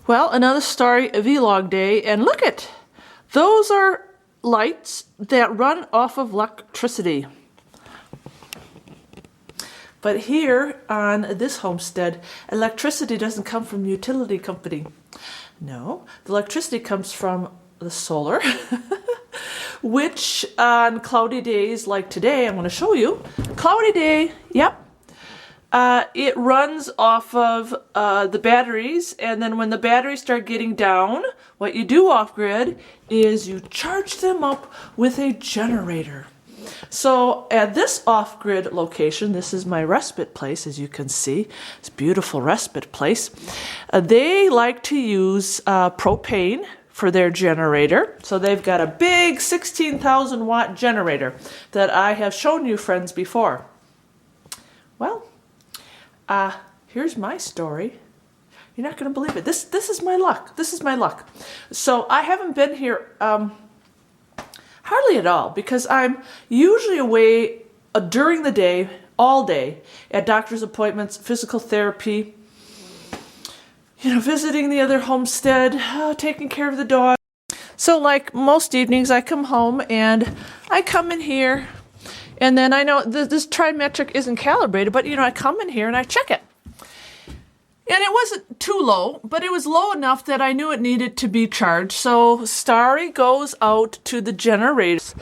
Well, another Starry vlog day, and look it! Those are lights that run off of electricity. But here on this homestead, electricity doesn't come from the utility company. No, the electricity comes from the solar, which on cloudy days like today, I'm going to show you. Cloudy day, yep. It runs off of the batteries, and then when the batteries start getting down, what you do off-grid is you charge them up with a generator. So at this off-grid location, this is my respite place, as you can see. It's a beautiful respite place. They like to use propane for their generator. So they've got a big 16,000 watt generator that I have shown you friends before. Well, here's my story. You're not going to believe it. This is my luck. This is my luck. So I haven't been here hardly at all because I'm usually away during the day, all day, at doctor's appointments, physical therapy, visiting the other homestead, taking care of the dog. So like most evenings, I come home and I come in here, and then I know this trimetric isn't calibrated, but I come in here and I check it. And it wasn't too low, but it was low enough that I knew it needed to be charged. So Starry goes out to the generators,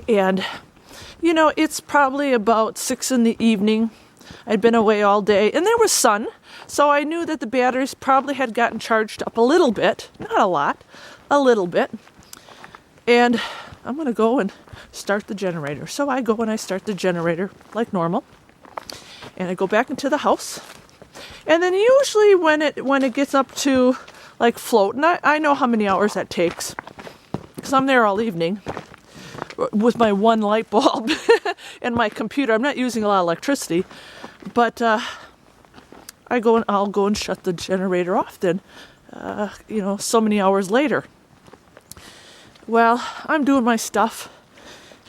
and it's probably about 6 in the evening. I'd been away all day, and there was sun, so I knew that the batteries probably had gotten charged up a little bit, not a lot, a little bit. And I'm going to go and start the generator. So I go and I start the generator like normal, and I go back into the house. And then usually when it gets up to like float, and I know how many hours that takes because I'm there all evening with my one light bulb and my computer. I'm not using a lot of electricity, but I'll go and shut the generator off then, so many hours later. Well, I'm doing my stuff,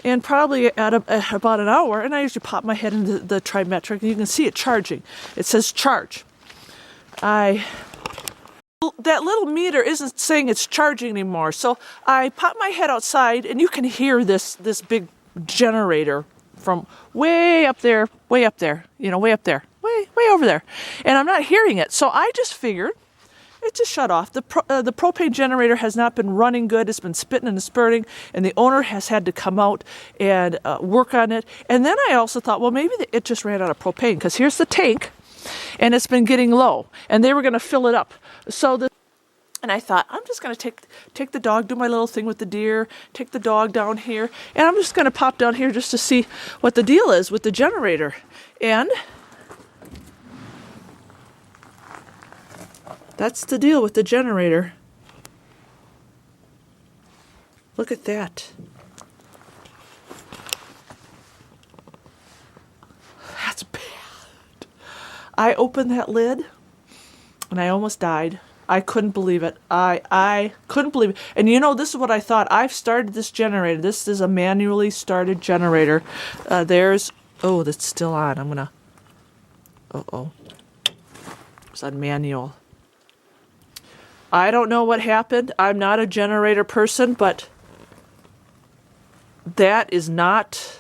and probably at about an hour, and I usually pop my head into the trimetric, and you can see it charging. It says charge. That little meter isn't saying it's charging anymore, so I pop my head outside, and you can hear this big generator from way up there, way over there, and I'm not hearing it. So I just figured it just shut off. The propane generator has not been running good. It's been spitting and spurting, and the owner has had to come out and work on it. And then I also thought, well, maybe it just ran out of propane, because here's the tank, and it's been getting low, and they were going to fill it up. And I thought, I'm just going to take the dog, do my little thing with the deer, take the dog down here, and I'm just going to pop down here just to see what the deal is with the generator. And that's the deal with the generator. Look at that. That's bad. I opened that lid and I almost died. I couldn't believe it. I couldn't believe it. And this is what I thought. I've started this generator. This is a manually started generator. That's still on. I'm gonna, it's on manual. I don't know what happened. I'm not a generator person, but that is not...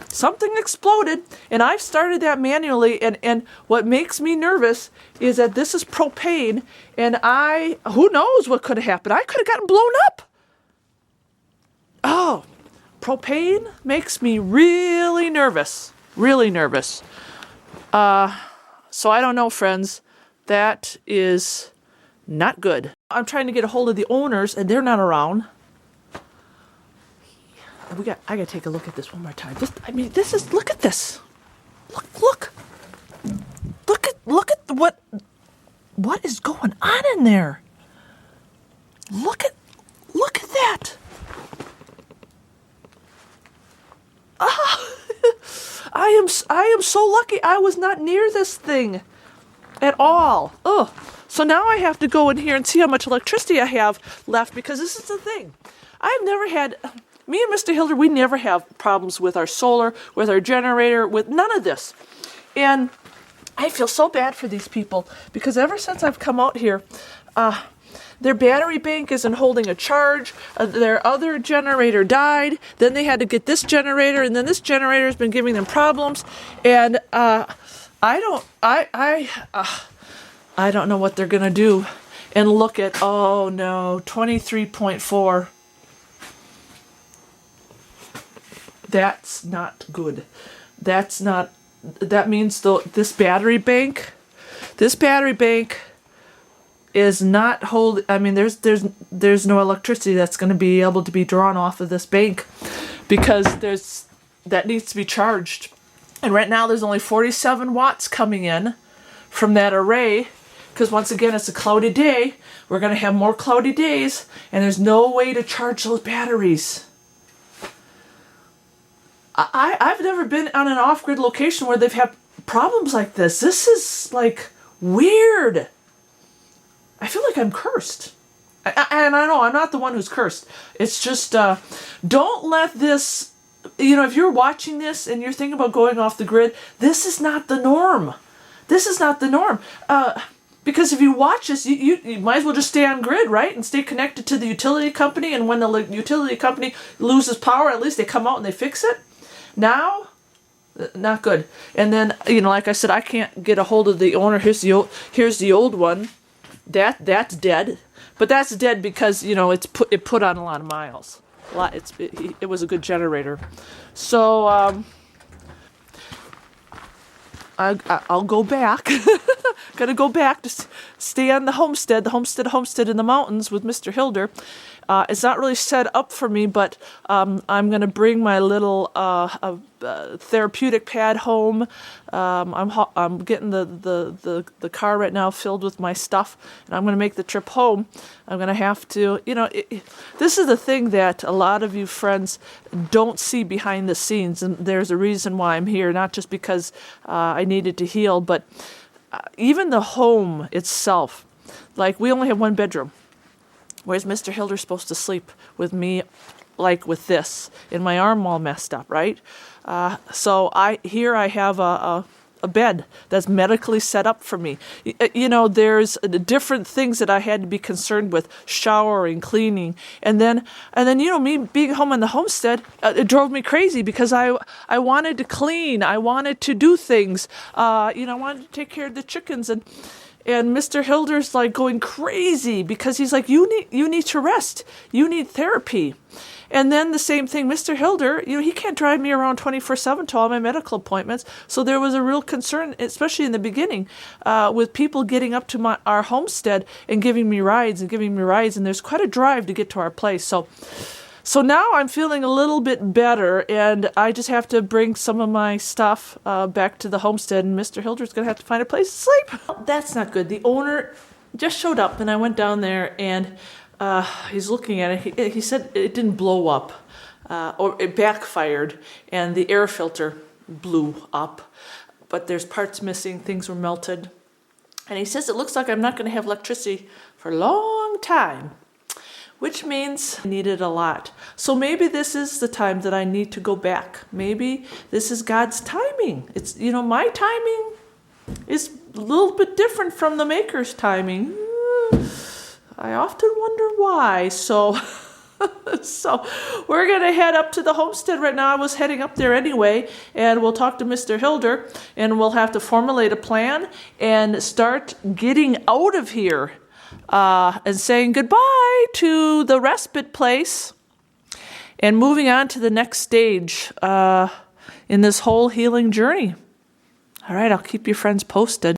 Something exploded, and I've started that manually, and what makes me nervous is that this is propane, and who knows what could have happened. I could have gotten blown up. Oh, propane makes me really nervous, really nervous. So I don't know, friends. That is not good. I'm trying to get a hold of the owners, and they're not around. I gotta take a look at this one more time. Look at this. Look at what is going on in there. Look at that. I am so lucky I was not near this thing at all. Ugh. So now I have to go in here and see how much electricity I have left, because this is the thing. I've never had... Me and Mr. Hilder, we never have problems with our solar, with our generator, with none of this. And I feel so bad for these people because ever since I've come out here, their battery bank isn't holding a charge. Their other generator died. Then they had to get this generator, and then this generator has been giving them problems. And I don't know what they're gonna do. And look at, oh no, 23.4. That's not good. That means this battery bank is not I mean, there's no electricity that's going to be able to be drawn off of this bank because that needs to be charged. And right now there's only 47 watts coming in from that array because once again, it's a cloudy day. We're going to have more cloudy days and there's no way to charge those batteries. I've never been on an off-grid location where they've had problems like this. This is like weird. I feel like I'm cursed. And I know I'm not the one who's cursed. It's just, don't let this, if you're watching this and you're thinking about going off the grid, this is not the norm. This is not the norm. Because if you watch this, you might as well just stay on grid, right? And stay connected to the utility company. And when the utility company loses power, at least they come out and they fix it. Now, not good. And then, like I said, I can't get a hold of the owner. Here's the old one. That's dead. But that's dead because, it put on a lot of miles. It was a good generator. So, I'll go back. Gonna go back to stay on the homestead in the mountains with Mr. Hilder. It's not really set up for me, but I'm gonna bring my little therapeutic pad home. I'm getting the car right now filled with my stuff, and I'm gonna make the trip home. I'm gonna have to, this is the thing that a lot of you friends don't see behind the scenes, and there's a reason why I'm here, not just because I needed to heal, but even the home itself. Like, we only have one bedroom. Where's Mr. Hilder supposed to sleep with me, like with this, and my arm all messed up, right? So I have a bed that's medically set up for me. There's different things that I had to be concerned with, showering, cleaning, and then me being home on the homestead, it drove me crazy because I wanted to clean, I wanted to do things, I wanted to take care of the chickens and Mr. Hilder's like going crazy because he's like, you need to rest. You need therapy. And then the same thing, Mr. Hilder, he can't drive me around 24/7 to all my medical appointments. So there was a real concern, especially in the beginning, with people getting up to our homestead and giving me rides. And there's quite a drive to get to our place. So now I'm feeling a little bit better, and I just have to bring some of my stuff back to the homestead, and Mr. Hilder's going to have to find a place to sleep. That's not good. The owner just showed up, and I went down there, and he's looking at it. He said it didn't blow up, or it backfired, and the air filter blew up, but there's parts missing, things were melted. And he says it looks like I'm not going to have electricity for a long time, which means I need it a lot. So maybe this is the time that I need to go back. Maybe this is God's timing. It's, my timing is a little bit different from the Maker's timing. I often wonder why. So we're going to head up to the homestead right now. I was heading up there anyway, and we'll talk to Mr. Hilder, and we'll have to formulate a plan and start getting out of here. And saying goodbye to the respite place and moving on to the next stage in this whole healing journey. All right, I'll keep you friends posted.